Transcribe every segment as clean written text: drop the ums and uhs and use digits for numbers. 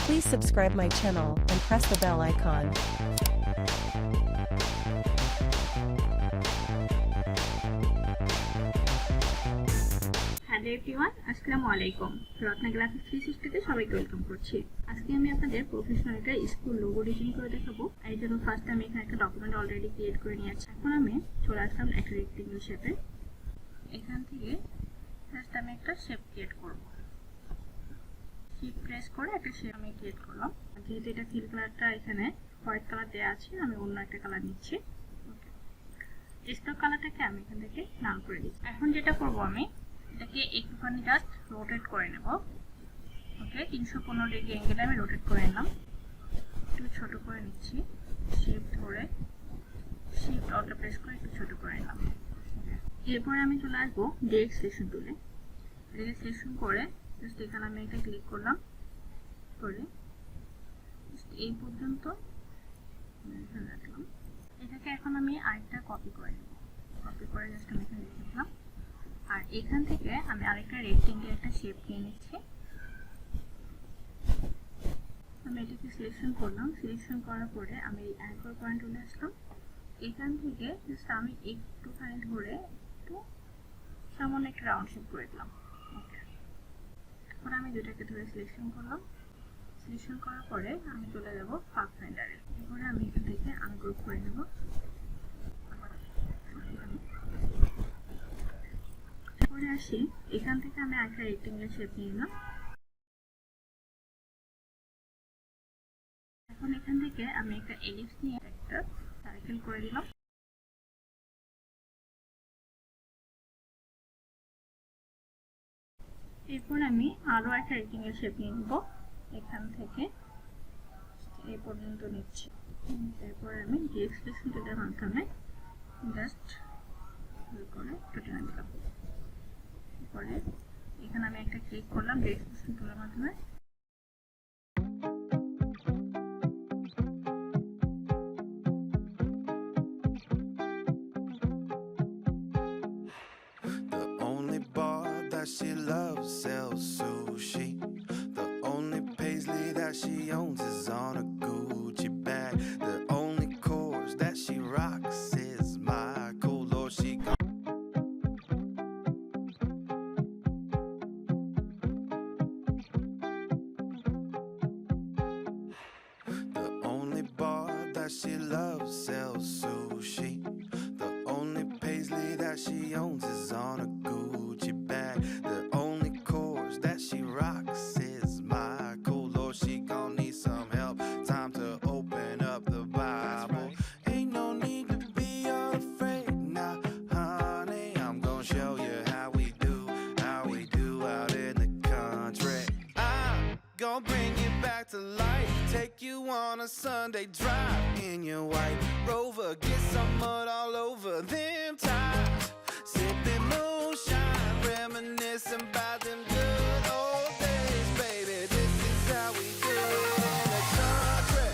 Please subscribe my channel and press the bell icon. Hello everyone, Assalamu alaikum. Ratna Graphics360 তে সবাইকে welcome করছি। আজকে আমি আপনাদের প্রফেশনাল একটা স্কুল লোগো ডিজাইন করে দেখাবো। এই জন্য ফার্স্ট আমি এখানে একটা ডকুমেন্ট অলরেডি ক্রিয়েট করে নিয়েছি। এখন আমি চলে আসলাম একটা রেক্টেঙ্গেল শেপে। এখান থেকে ফার্স্ট আমি একটা শেপ ক্রিয়েট করব। শিফট প্রেস করে একটা শেপ আমি ক্রিয়েট করলাম। যেহেতু এটা ফিল কালারটা এখানে হোয়াইট কালার দেওয়া আছে, আমি অন্য একটা কালার নিচ্ছি। ওকে, স্টক কালারটাকে আমি এখান থেকে নাম করে দিচ্ছি। এখন যেটা করব, আমি এটাকে একটুখানি জাস্ট রোটেট করে নেব। ওকে, 315 ডিগ্রি অ্যাঙ্গেলে আমি রোটেট করে নিলাম। একটু ছোট করে নিচ্ছি, শিফট ধরে শিফট অল্ট প্রেস করে একটু ছোট করে নিলাম। এরপরে আমি চলে আসবো ডিরেক্ট সিলেকশন টুলে। ডিরেক্ট সিলেকশন করে জাস্ট এখানে আমি এটা ক্লিক করলাম, করে এই পর্যন্ত রাখলাম। এটাকে এখন আমি আরেকটা কপি করে নেব। কপি করে জাস্ট আমি এখানে রেখে দিলাম। আর এখান থেকে আমি আরেকটা রেক্টেঙ্গেল একটা শেপ নিয়ে নিচ্ছি। আমি এটাকে সিলেকশন করলাম। সিলেকশন করার পরে আমি অ্যাঙ্কর পয়েন্ট চলে আসলাম। এখান থেকে জাস্ট আমি একটুখানি ধরে একটু সামান্য একটা রাউন্ড শেপ করে দিলাম। ওকে, এখন আমি দুটাকে ধরে সিলেকশন করলাম। সিলেকশন করার পরে আমি চলে যাব পাথ ফাইন্ডারে। এরপরে আমি এখান থেকে আনগ্রুপ করে নেব। পরে আসি, এখান থেকে আমি একটা রেক্টেঙ্গেল শেপ নিয়ে নিলাম। এখন এখান থেকে আমি একটা এলিপস নিয়ে একটা সার্কেল করে দিলাম। এরপর আমি আরো একটা রেক্টেঙ্গেল শেপ নিয়ে নেব। এখান থেকে এই পর্যন্ত নিচ্ছি। এরপর আমি ডিরেক্ট সিলেকশন টুলের মাধ্যমে জাস্ট করে কেটে নিলাম। পরে এখানে আমি একটা ক্লিক করলাম ডিরেক্ট সিলেকশন টুলের মাধ্যমে। The only bar that she loves sells sushi. The only paisley that she owns is on a Gucci bag. The only course that she rocks is Michael, or she The only bar that she loves sells sushi. The only paisley that she owns is on a Gucci bag. The only course that she rocks is Michael, or she gon' need some help. Time to open up the Bible. Ain't no need to be afraid now, honey. I'm gon' show you how we do out in the country. I'm gon' bring you back to life, take you on a Sunday drive in your white Rover, get some mud all over them tires, sipping moonshine, reminiscing about them good old days, baby. This is how we do it in the country,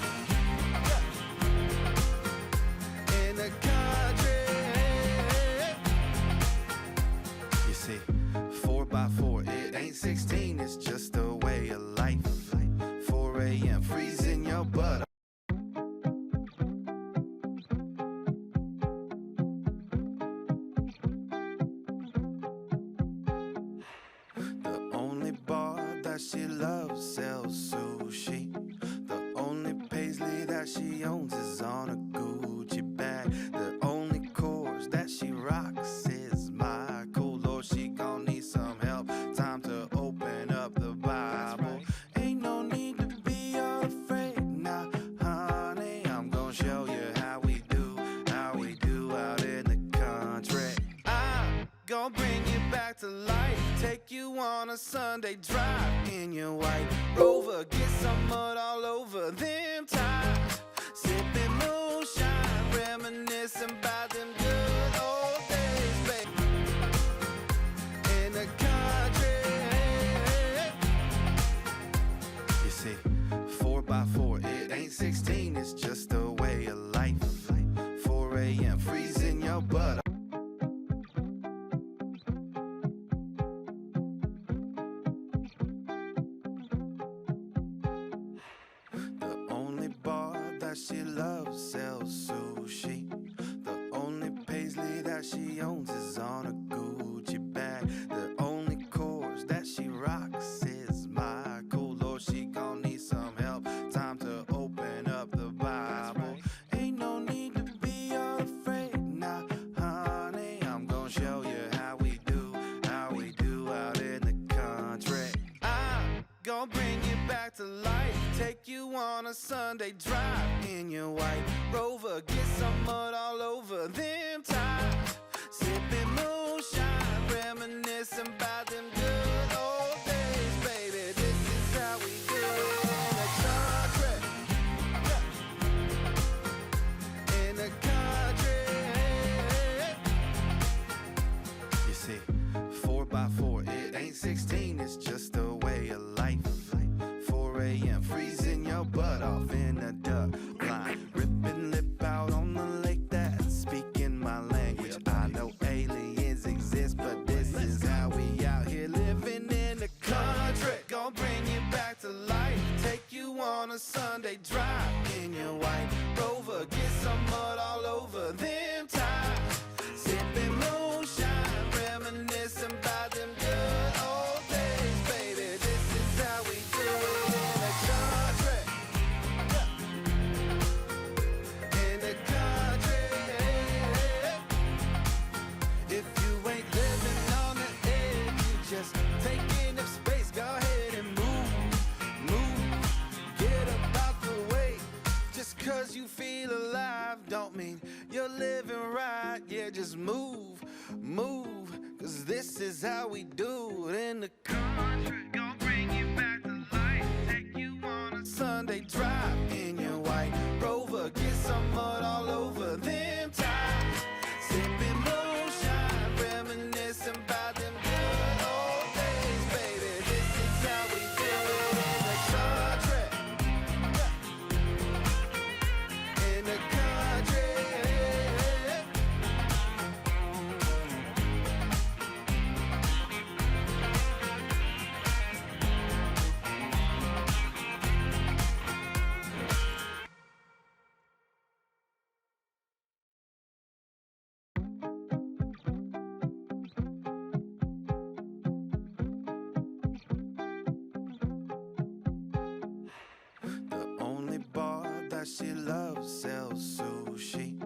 in the country. You see, 4x4, it ain't 16, it's just a way of life. 4 a.m. freezing your butt. The only bar that she loves sells sushi. The only paisley that she owns is on a Gucci bag. The only course that she rocks is Michael, or she gon' need some help. Time to open up the Bible. Ain't no need to be afraid now, honey. I'm gon' show you how we do out in the country. I'm gon' bring you back to life, take you on a Sunday drive in your white Rover, get some mud all over them tires, sipping moonshine, reminiscing about them good old days, baby, in the country. You see, 4x4, it ain't 16, it's just a way of life. 4 a.m. freezing your butt. that she loves sells sushi. The only paisley that she owns is on a Gucci bag. The only course that she rocks is Michael. Lord, she gon' need some help. Time to open up the Bible. Ain't no need to be afraid now, honey. I'm gon' show you how we do out in the country. I'm gon' bring you back to life. Take you on a Sunday drive in your white Rover. Get some mud all over them tires. Sipping moonshine, reminiscing about them good old days, baby. This is how we do it in the country. In the country. You see, 4x4, it ain't 16, it's just a way of life. 4 a.m. freezing your butt off in a duck line. Ripping lip out on the lake that's speaking my language. I know aliens exist, but this is how we out here living in the country. Gonna bring you back to life. Take you on a Sunday drive in your white Rover. Get some mud all over them tires. Sipping moonshine, reminiscing about them good old days, baby. This is how we do it in the country. In the country. If you ain't living on the edge, you just taking up space. Go ahead and move. Get up out the way. Just cause you feel alive don't mean you're living right. Yeah, just move. Cause this is how we do it in the country. Gonna bring you back to life. Take you on a Sunday drive in your white Rover. Get some mud all over them tires. Sipping moonshine, reminiscing about them good old days, baby. This is how we do it in the country. In the country. The only bar that she loves sells sushi.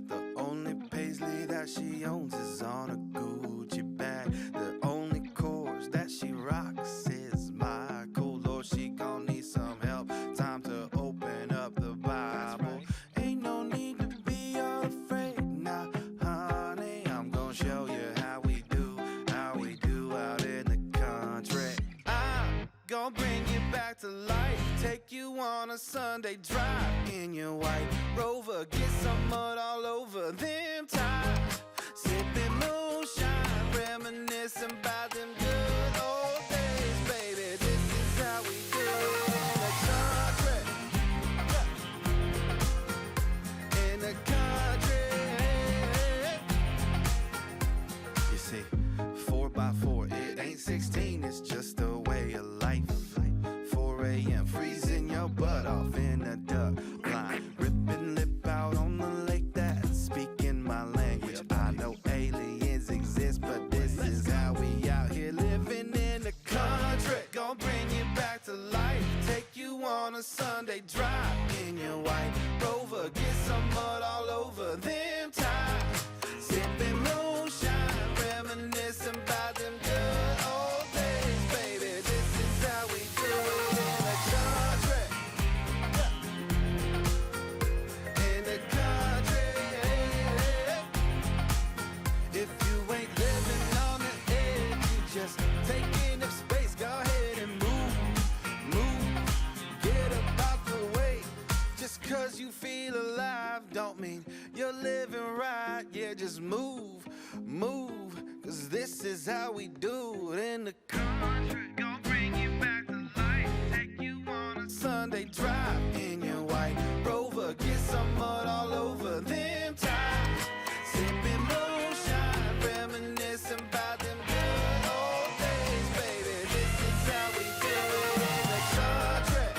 The only paisley that she owns is on a Gucci bag. The only course that she rocks is Michael. Lord, she gon' need some help. Time to open up the Bible. Ain't no need to be afraid now, honey. I'm gon' show you how we do out in the country. I'm gon' bring you back to life. Take you on a Sunday drive in your white Rover. Get some mud all over them tires. Sipping moonshine, reminiscing about them good old days, baby. This is how we do it in the country. In the country. You see, 4x4, it ain't 16, it's just a way of life. 4 a.m. freezing your butt off in a duck line. Ripping lip out on the lake that's speaking my language. I know aliens exist, but this is how we out here living in the country. Gonna bring you back to life. Take you on a Sunday drive in your white Rover. Get some mud all over them tires. Sipping moonshine, reminiscing about them good old days, baby. This is how we do it in the country. In the country. If you ain't living on the edge, you just taking up space. Go ahead and move. Get up out the way. Just cause you feel alive don't mean you're living right. Yeah, just move. Cause this is how we do it in the country. Gonna bring you back to life. Take you on a Sunday drive in your white Rover. Get some mud all over them tires. Sipping moonshine, reminiscing about them good old days, baby. This is how we do it in the country.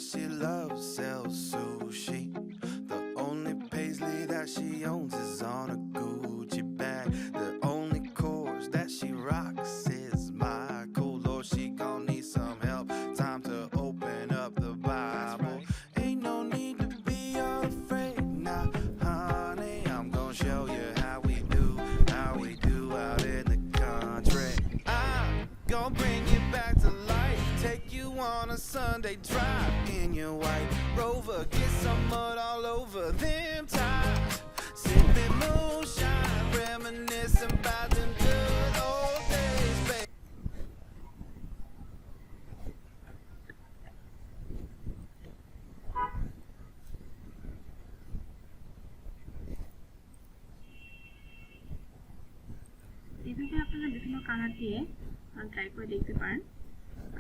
she loves sells sushi. The only paisley that she owns is on a Gucci bag. The only course that she rocks is Michael. Lord, she gon' need some help. Time to open up the Bible. Ain't no need to be afraid now, honey. I'm gon' show you how we do out in the country. I'm gon' bring you back to life. Take you on a Sunday drive in your white Rover. Get some mud all over them tires. Sipping moonshine, reminiscing about them good old days, baby. এভাবে আপনারা বিভিন্ন colour দিয়ে try করে দেখতে পারেন।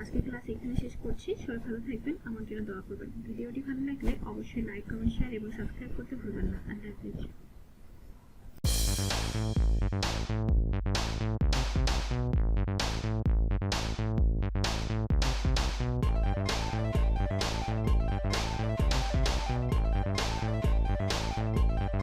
আজকে class এখানে শেষ করছি। সবাই ভালো থাকবেন, আমার জন্য দোয়া করবেন। ভিডিওটি ভালো লাগলে অবশ্যই লাইক, কমেন্ট, শেয়ার এবং সাবস্ক্রাইব করতে ভুলবেন না। আল্লাহ হাফেজ।